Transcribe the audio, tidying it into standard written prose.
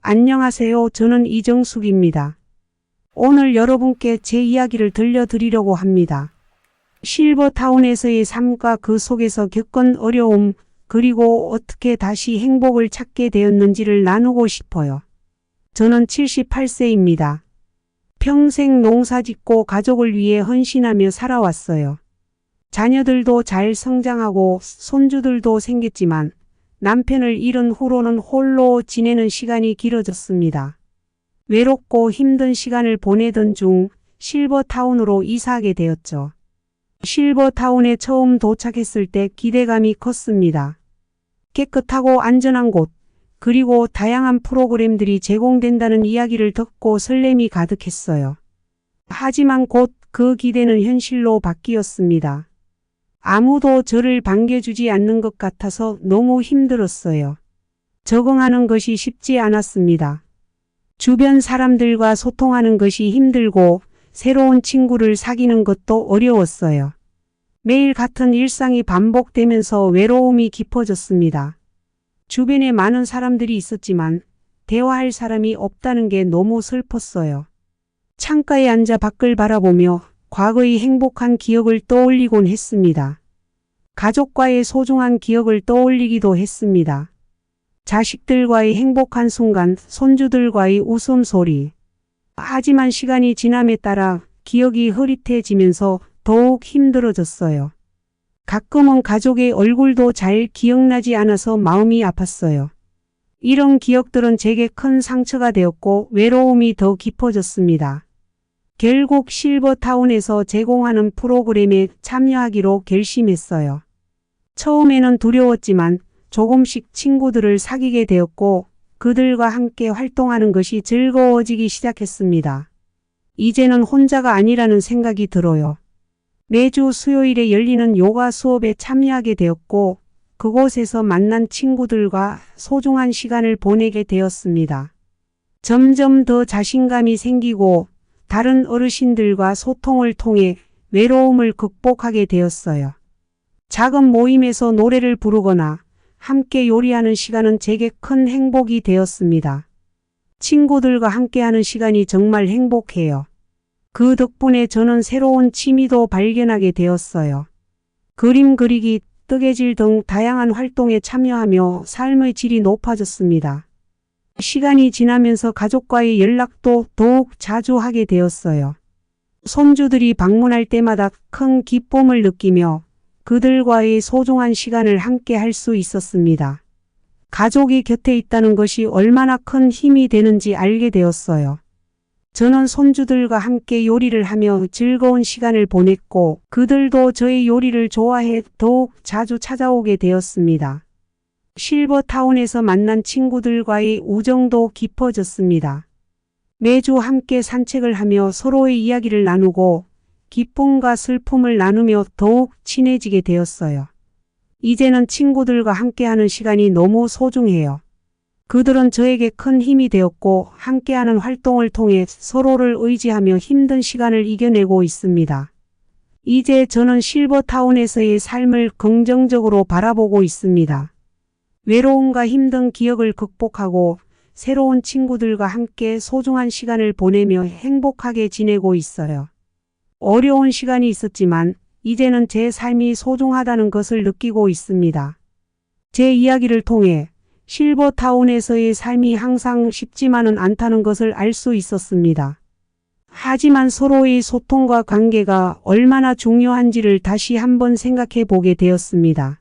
안녕하세요. 저는 이정숙입니다. 오늘 여러분께 제 이야기를 들려드리려고 합니다. 실버타운에서의 삶과 그 속에서 겪은 어려움, 그리고 어떻게 다시 행복을 찾게 되었는지를 나누고 싶어요. 저는 78세입니다. 평생 농사짓고 가족을 위해 헌신하며 살아왔어요. 자녀들도 잘 성장하고 손주들도 생겼지만 남편을 잃은 후로는 홀로 지내는 시간이 길어졌습니다. 외롭고 힘든 시간을 보내던 중 실버타운으로 이사하게 되었죠. 실버타운에 처음 도착했을 때 기대감이 컸습니다. 깨끗하고 안전한 곳, 그리고 다양한 프로그램들이 제공된다는 이야기를 듣고 설렘이 가득했어요. 하지만 곧 그 기대는 현실로 바뀌었습니다. 아무도 저를 반겨주지 않는 것 같아서 너무 힘들었어요. 적응하는 것이 쉽지 않았습니다. 주변 사람들과 소통하는 것이 힘들고 새로운 친구를 사귀는 것도 어려웠어요. 매일 같은 일상이 반복되면서 외로움이 깊어졌습니다. 주변에 많은 사람들이 있었지만 대화할 사람이 없다는 게 너무 슬펐어요. 창가에 앉아 밖을 바라보며 과거의 행복한 기억을 떠올리곤 했습니다. 가족과의 소중한 기억을 떠올리기도 했습니다. 자식들과의 행복한 순간, 손주들과의 웃음소리. 하지만 시간이 지남에 따라 기억이 흐릿해지면서 더욱 힘들어졌어요. 가끔은 가족의 얼굴도 잘 기억나지 않아서 마음이 아팠어요. 이런 기억들은 제게 큰 상처가 되었고 외로움이 더 깊어졌습니다. 결국 실버타운에서 제공하는 프로그램에 참여하기로 결심했어요. 처음에는 두려웠지만 조금씩 친구들을 사귀게 되었고 그들과 함께 활동하는 것이 즐거워지기 시작했습니다. 이제는 혼자가 아니라는 생각이 들어요. 매주 수요일에 열리는 요가 수업에 참여하게 되었고 그곳에서 만난 친구들과 소중한 시간을 보내게 되었습니다. 점점 더 자신감이 생기고 다른 어르신들과 소통을 통해 외로움을 극복하게 되었어요. 작은 모임에서 노래를 부르거나 함께 요리하는 시간은 제게 큰 행복이 되었습니다. 친구들과 함께하는 시간이 정말 행복해요. 그 덕분에 저는 새로운 취미도 발견하게 되었어요. 그림 그리기, 뜨개질 등 다양한 활동에 참여하며 삶의 질이 높아졌습니다. 시간이 지나면서 가족과의 연락도 더욱 자주 하게 되었어요. 손주들이 방문할 때마다 큰 기쁨을 느끼며 그들과의 소중한 시간을 함께 할 수 있었습니다. 가족이 곁에 있다는 것이 얼마나 큰 힘이 되는지 알게 되었어요. 저는 손주들과 함께 요리를 하며 즐거운 시간을 보냈고 그들도 저의 요리를 좋아해 더욱 자주 찾아오게 되었습니다. 실버타운에서 만난 친구들과의 우정도 깊어졌습니다. 매주 함께 산책을 하며 서로의 이야기를 나누고 기쁨과 슬픔을 나누며 더욱 친해지게 되었어요. 이제는 친구들과 함께하는 시간이 너무 소중해요. 그들은 저에게 큰 힘이 되었고 함께하는 활동을 통해 서로를 의지하며 힘든 시간을 이겨내고 있습니다. 이제 저는 실버타운에서의 삶을 긍정적으로 바라보고 있습니다. 외로움과 힘든 기억을 극복하고 새로운 친구들과 함께 소중한 시간을 보내며 행복하게 지내고 있어요. 어려운 시간이 있었지만 이제는 제 삶이 소중하다는 것을 느끼고 있습니다. 제 이야기를 통해 실버타운에서의 삶이 항상 쉽지만은 않다는 것을 알 수 있었습니다. 하지만 서로의 소통과 관계가 얼마나 중요한지를 다시 한번 생각해 보게 되었습니다.